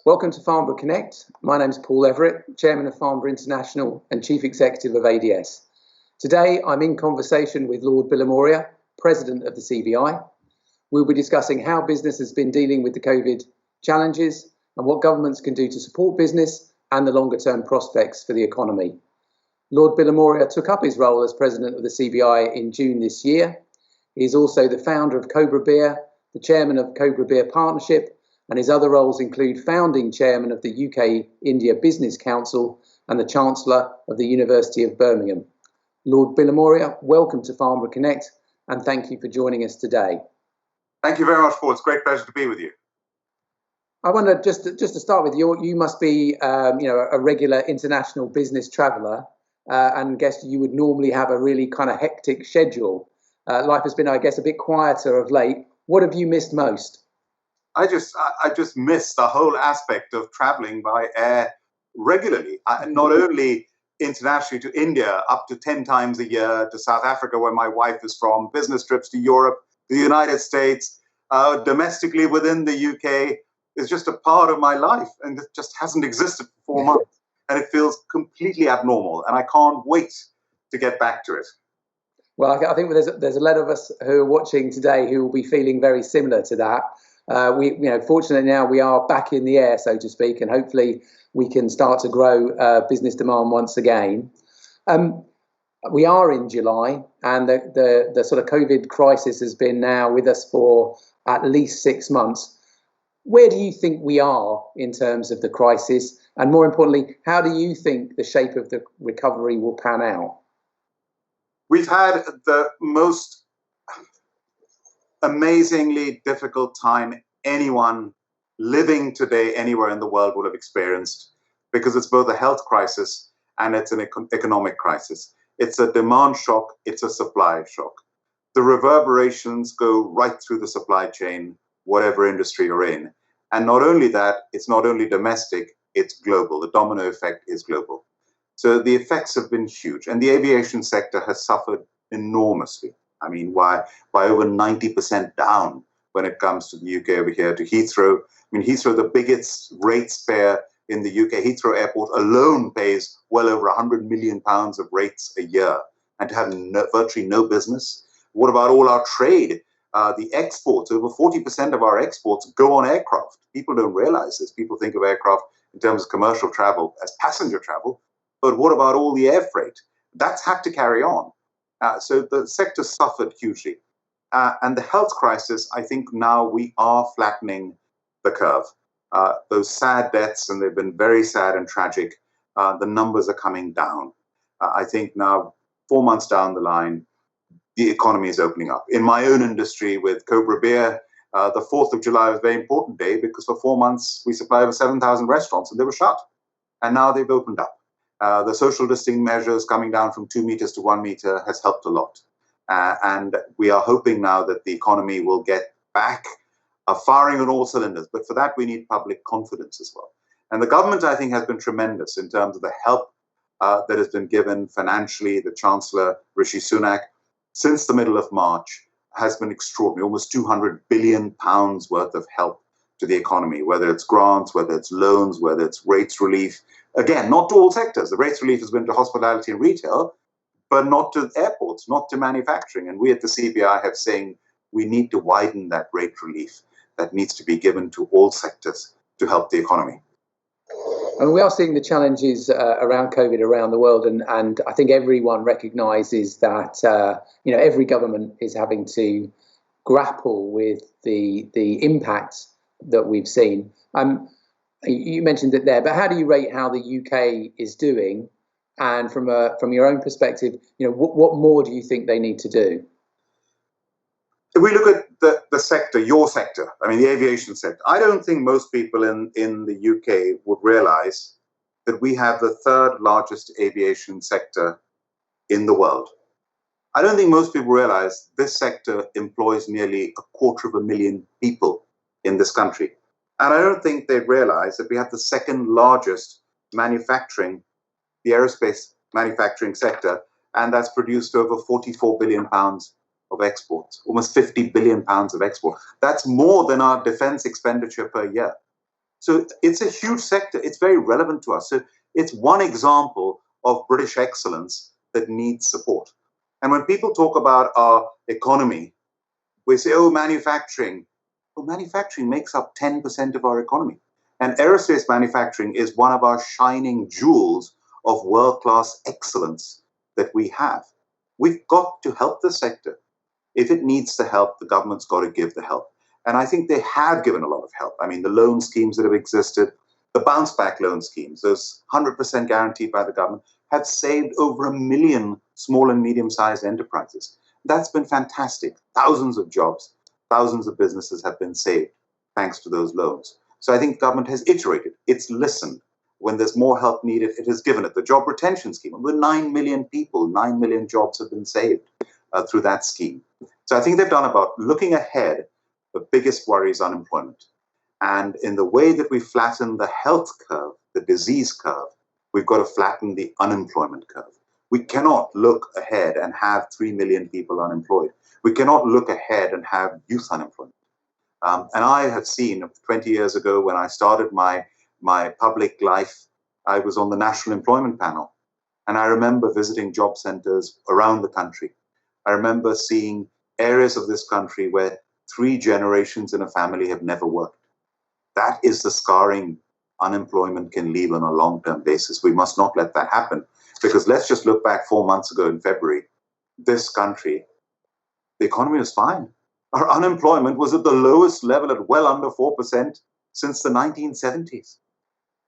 Welcome to Farnborough Connect. My name is Paul Everett, Chairman of Farnborough International and Chief Executive of ADS. Today, I'm in conversation with Lord Bilimoria, President of the CBI. We'll be discussing how business has been dealing with the COVID challenges and what governments can do to support business and the longer-term prospects for the economy. Lord Bilimoria took up his role as President of the CBI in June this year. He is also the founder of Cobra Beer, the Chairman of Cobra Beer Partnership, and his other roles include founding Chairman of the UK-India Business Council and the Chancellor of the University of Birmingham. Lord Bilimoria, welcome to Farnborough Connect, and thank you for joining us today. Thank you very much, Paul. It's a great pleasure to be with you. I wonder, just to start with, you must be a regular international business traveller, and guess you would normally have a really kind of hectic schedule. Life has been, I guess, a bit quieter of late. What have you missed most? I just miss the whole aspect of traveling by air regularly, not only internationally to India up to 10 times a year, to South Africa, where my wife is from, business trips to Europe, the United States, domestically within the UK is just a part of my life, and it just hasn't existed for 4 months. And it feels completely abnormal, and I can't wait to get back to it. Well, I think there's a lot of us who are watching today who will be feeling very similar to that. Fortunately now we are back in the air, so to speak, and hopefully we can start to grow business demand once again. We are in July, and the sort of COVID crisis has been now with us for at least 6 months. Where do you think we are in terms of the crisis? And more importantly, how do you think the shape of the recovery will pan out? We've had the most amazingly difficult time anyone living today anywhere in the world will have experienced, because it's both a health crisis and it's an economic crisis. It's a demand shock, it's a supply shock. The reverberations go right through the supply chain, whatever industry you're in. And not only that, it's not only domestic, it's global. The domino effect is global. So the effects have been huge, and the aviation sector has suffered enormously. I mean, by over 90% down when it comes to the UK over here, to Heathrow. I mean, Heathrow, the biggest rates payer in the UK, Heathrow Airport alone pays well over £100 million of rates a year, and to have virtually no business. What about all our trade? The exports, over 40% of our exports go on aircraft. People don't realize this. People think of aircraft in terms of commercial travel as passenger travel. But what about all the air freight? That's had to carry on. So the sector suffered hugely. And the health crisis, I think now we are flattening the curve. Those sad deaths, and they've been very sad and tragic, the numbers are coming down. I think now, 4 months down the line, the economy is opening up. In my own industry with Cobra Beer, the 4th of July was a very important day because for 4 months we supplied over 7,000 restaurants and they were shut. And now they've opened up. The social distancing measures coming down from 2 meters to 1 meter has helped a lot. And we are hoping now that the economy will get back firing on all cylinders. But for that, we need public confidence as well. And the government, I think, has been tremendous in terms of the help that has been given financially. The Chancellor, Rishi Sunak, since the middle of March, has been extraordinary. Almost £200 billion worth of help to the economy, whether it's grants, whether it's loans, whether it's rates relief. Again, not to all sectors. The rates relief has been to hospitality and retail, but not to airports, not to manufacturing. And we at the CBI have saying we need to widen that rate relief that needs to be given to all sectors to help the economy. And we are seeing the challenges around COVID around the world, and I think everyone recognises that every government is having to grapple with the impacts that we've seen. You mentioned it there, but how do you rate how the UK is doing? And from your own perspective, what more do you think they need to do? If we look at the sector, your sector, I mean, the aviation sector, I don't think most people in the UK would realize that we have the third largest aviation sector in the world. I don't think most people realize this sector employs nearly 250,000 people in this country. And I don't think they realize that we have the second largest manufacturing, the aerospace manufacturing sector, and that's produced over £44 billion of exports, almost £50 billion of export. That's more than our defense expenditure per year. So it's a huge sector. It's very relevant to us. So it's one example of British excellence that needs support. And when people talk about our economy, we say, oh, manufacturing. Well, manufacturing makes up 10% of our economy. And aerospace manufacturing is one of our shining jewels of world-class excellence that we have. We've got to help the sector. If it needs the help, the government's got to give the help. And I think they have given a lot of help. I mean, the loan schemes that have existed, the bounce back loan schemes, those 100% guaranteed by the government, have saved over 1 million small and medium-sized enterprises. That's been fantastic. Thousands of jobs, thousands of businesses have been saved thanks to those loans. So I think government has iterated. It's listened. When there's more help needed, it has given it. The job retention scheme, with 9 million people, 9 million jobs have been saved through that scheme. So I think they've done about looking ahead. The biggest worry is unemployment. And in the way that we flatten the health curve, the disease curve, we've got to flatten the unemployment curve. We cannot look ahead and have 3 million people unemployed. We cannot look ahead and have youth unemployment. And I have seen 20 years ago when I started my public life, I was on the National Employment Panel. And I remember visiting job centers around the country. I remember seeing areas of this country where 3 generations in a family have never worked. That is the scarring unemployment can leave on a long-term basis. We must not let that happen. Because let's just look back 4 months ago in February, this country, the economy was fine. Our unemployment was at the lowest level at well under 4% since the 1970s.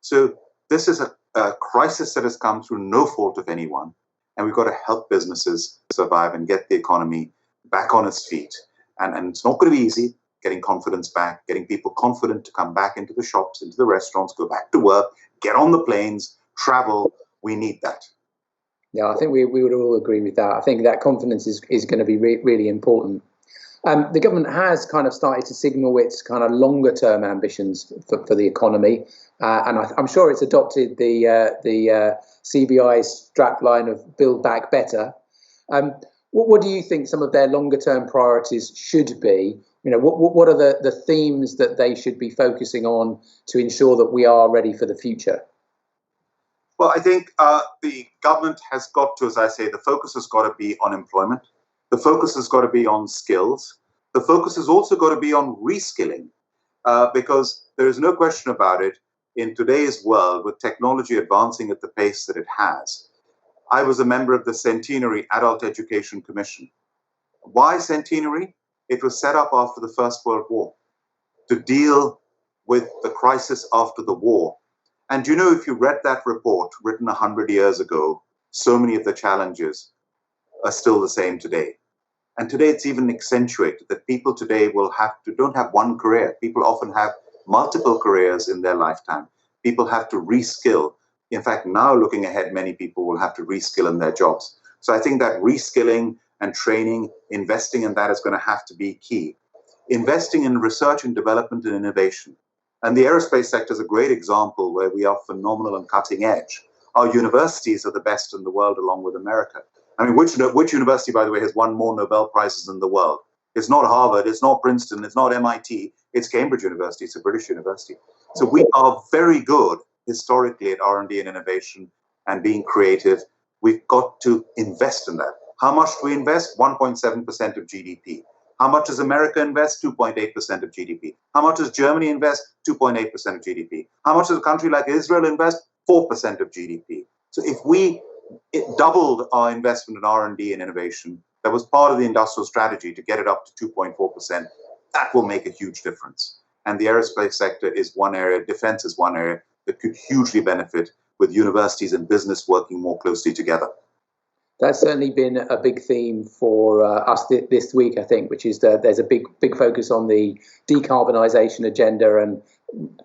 So this is a crisis that has come through no fault of anyone. And we've got to help businesses survive and get the economy back on its feet. And it's not going to be easy, getting confidence back, getting people confident to come back into the shops, into the restaurants, go back to work, get on the planes, travel. We need that. Yeah, I think we would all agree with that. I think that confidence is going to be really important. The government has kind of started to signal its kind of longer term ambitions for the economy. And I'm sure it's adopted the CBI's strapline of Build Back Better. What do you think some of their longer term priorities should be? You know, what are the themes that they should be focusing on to ensure that we are ready for the future? Well, I think the government has got to, as I say, the focus has got to be on employment. The focus has got to be on skills. The focus has also got to be on reskilling, because there is no question about it. In today's world, with technology advancing at the pace that it has, I was a member of the Centenary Adult Education Commission. Why Centenary? It was set up after the First World War to deal with the crisis after the war. And you know, if you read that report written 100 years ago, so many of the challenges are still the same today. And today it's even accentuated that people today don't have one career. People often have multiple careers in their lifetime. People have to reskill. In fact, now looking ahead, many people will have to reskill in their jobs. So I think that reskilling and training, investing in that is going to have to be key. Investing in research and development and innovation. And the aerospace sector is a great example where we are phenomenal and cutting edge. Our universities are the best in the world along with America. I mean, which university, by the way, has won more Nobel Prizes in the world? It's not Harvard, it's not Princeton, it's not MIT, it's Cambridge University, it's a British university. So we are very good historically at R&D and innovation and being creative. We've got to invest in that. How much do we invest? 1.7% of GDP. How much does America invest? 2.8% of GDP. How much does Germany invest? 2.8% of GDP. How much does a country like Israel invest? 4% of GDP. So if it doubled our investment in R&D and innovation, that was part of the industrial strategy to get it up to 2.4%, that will make a huge difference. And the aerospace sector is one area, defense is one area that could hugely benefit with universities and business working more closely together. That's certainly been a big theme for us this week, I think, which is that there's a big focus on the decarbonisation agenda, and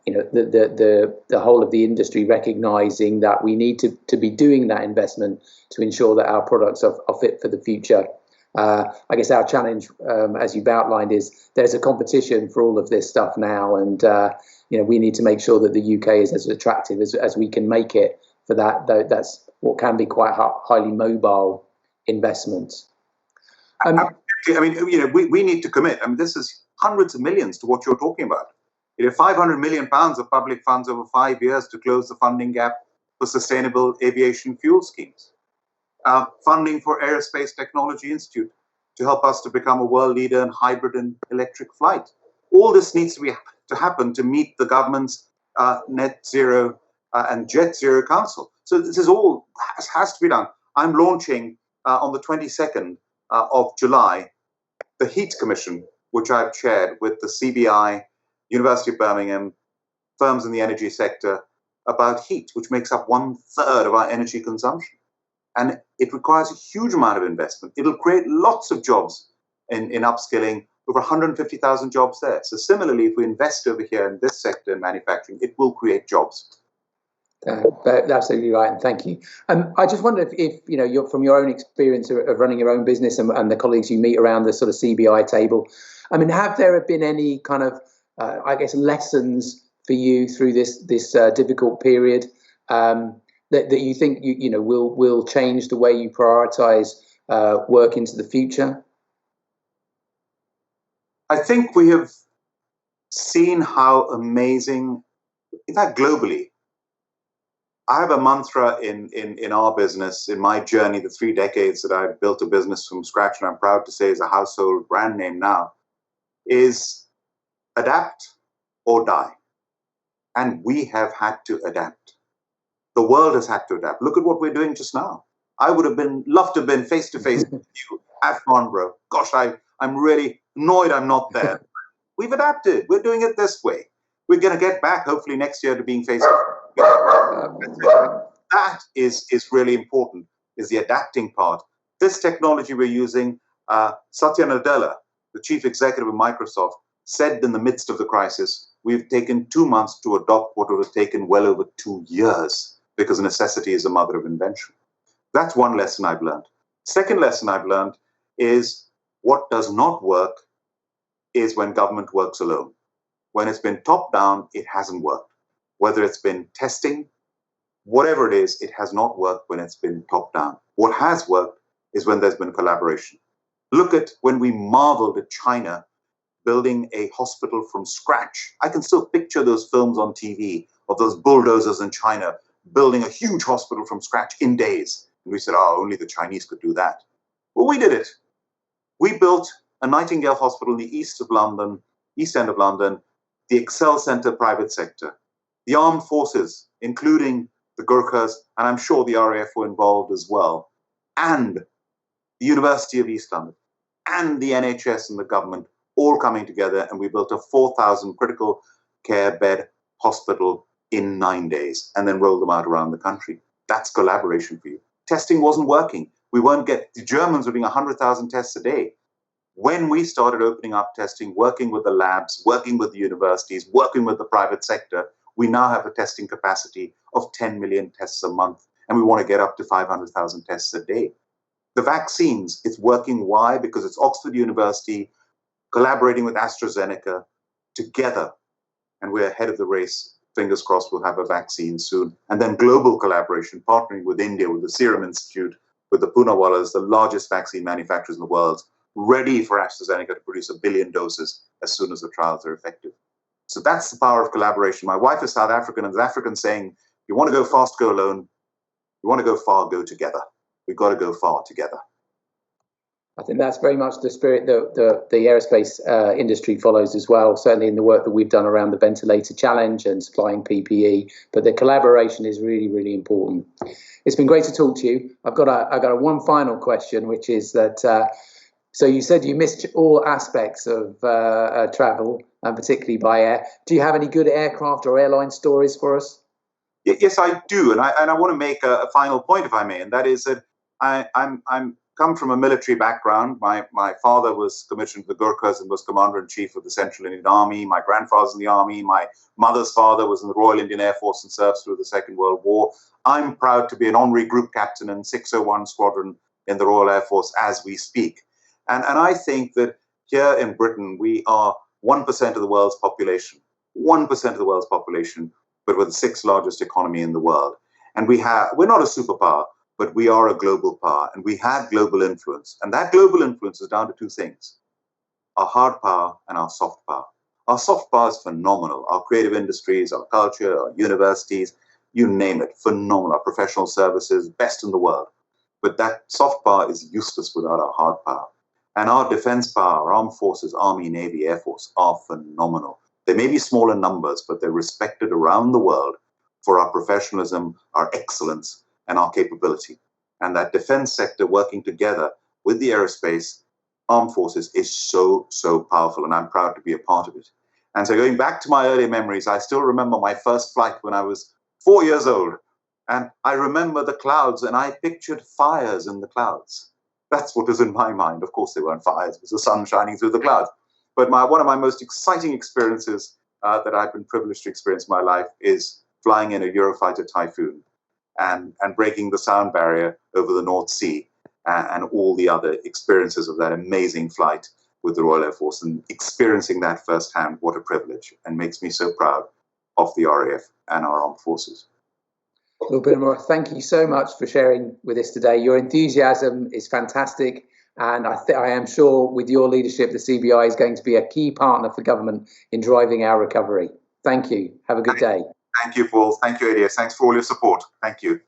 you know the whole of the industry recognising that we need to be doing that investment to ensure that our products are fit for the future. I guess our challenge, as you've outlined, is there's a competition for all of this stuff now, and you know we need to make sure that the UK is as attractive as we can make it for that. That's what can be quite highly mobile investments. I mean, you know, we need to commit. I mean, this is hundreds of millions to what you're talking about. It had 500 million pounds of public funds over 5 years to close the funding gap for sustainable aviation fuel schemes. Funding for Aerospace Technology Institute to help us to become a world leader in hybrid and electric flight. All this needs to happen to meet the government's net zero and jet zero council. So this is all has to be done. I'm launching on the 22nd of July the Heat Commission, which I've chaired with the CBI, University of Birmingham, firms in the energy sector, about heat, which makes up 1/3 of our energy consumption. And it requires a huge amount of investment. It'll create lots of jobs in upskilling, over 150,000 jobs there. So similarly, if we invest over here in this sector in manufacturing, it will create jobs. Absolutely right, and thank you. I just wonder if you're, from your own experience of running your own business and the colleagues you meet around the sort of CBI table, I mean, have there been any kind of, I guess, lessons for you through this difficult period that you think will change the way you prioritise work into the future? I think we have seen how amazing, in fact, globally. I have a mantra in our business, in my journey, the 3 decades that I've built a business from scratch, and I'm proud to say is a household brand name now, is adapt or die. And we have had to adapt. The world has had to adapt. Look at what we're doing just now. I would have loved to have been face to face with you at Farnborough. Gosh, I'm really annoyed I'm not there. We've adapted. We're doing it this way. We're going to get back, hopefully, next year to being face to face. That is really important, is the adapting part. This technology we're using, Satya Nadella, the chief executive of Microsoft, said in the midst of the crisis, we've taken 2 months to adopt what would have taken well over 2 years, because necessity is the mother of invention. That's one lesson I've learned. Second lesson I've learned is what does not work is when government works alone. When it's been top down, it hasn't worked. Whether it's been testing, whatever it is, it has not worked when it's been top down. What has worked is when there's been collaboration. Look at when we marveled at China building a hospital from scratch. I can still picture those films on TV of those bulldozers in China building a huge hospital from scratch in days. And we said, oh, only the Chinese could do that. Well, we did it. We built a Nightingale Hospital in the East End of London, the Excel Centre private sector, the armed forces, including the Gurkhas, and I'm sure the RAF were involved as well, and the University of East London, and the NHS and the government, all coming together, and we built a 4,000 critical care bed hospital in 9 days, and then rolled them out around the country. That's collaboration for you. Testing wasn't working. The Germans were doing 100,000 tests a day. When we started opening up testing, working with the labs, working with the universities, working with the private sector, we now have a testing capacity of 10 million tests a month, and we want to get up to 500,000 tests a day. The vaccines, it's working. Why? Because it's Oxford University collaborating with AstraZeneca together, and we're ahead of the race. Fingers crossed we'll have a vaccine soon. And then global collaboration, partnering with India, with the Serum Institute, with the Poonawallas, the largest vaccine manufacturers in the world, ready for AstraZeneca to produce 1 billion doses as soon as the trials are effective. So that's the power of collaboration. My wife is South African, and the African saying, you want to go fast, go alone. You want to go far, go together. We've got to go far together. I think that's very much the spirit that the aerospace industry follows as well, certainly in the work that we've done around the ventilator challenge and supplying PPE. But the collaboration is really, really important. It's been great to talk to you. I've got a one final question, which is that, so you said you missed all aspects of travel, and particularly by air. Do you have any good aircraft or airline stories for us? Yes, I do. And I want to make a final point, if I may, and that is that I'm come from a military background. My father was commissioned to the Gurkhas and was Commander-in-Chief of the Central Indian Army. My grandfather's in the Army. My mother's father was in the Royal Indian Air Force and served through the Second World War. I'm proud to be an honorary group captain in 601 Squadron in the Royal Air Force as we speak. And I think that here in Britain, we are 1% of the world's population, 1% of the world's population, but we're the 6th largest economy in the world. And we're not a superpower, but we are a global power, and we have global influence. And that global influence is down to 2 things, our hard power and our soft power. Our soft power is phenomenal. Our creative industries, our culture, our universities, you name it, phenomenal. Our professional services, best in the world. But that soft power is useless without our hard power. And our defense power, our armed forces, Army, Navy, Air Force, are phenomenal. They may be small in numbers, but they're respected around the world for our professionalism, our excellence, and our capability. And that defense sector working together with the aerospace, armed forces is so, so powerful, and I'm proud to be a part of it. And so going back to my early memories, I still remember my first flight when I was 4 years old. And I remember the clouds, and I pictured fires in the clouds. That's what was in my mind. Of course, there weren't fires. It was the sun shining through the clouds. But one of my most exciting experiences that I've been privileged to experience in my life is flying in a Eurofighter Typhoon and breaking the sound barrier over the North Sea and all the other experiences of that amazing flight with the Royal Air Force, and experiencing that firsthand. What a privilege, and makes me so proud of the RAF and our armed forces. Lord Bilimoria, thank you so much for sharing with us today. Your enthusiasm is fantastic, and I am sure with your leadership, the CBI is going to be a key partner for government in driving our recovery. Thank you. Have a good day. Thank you, Paul. Thank you, ADS. Thanks for all your support. Thank you.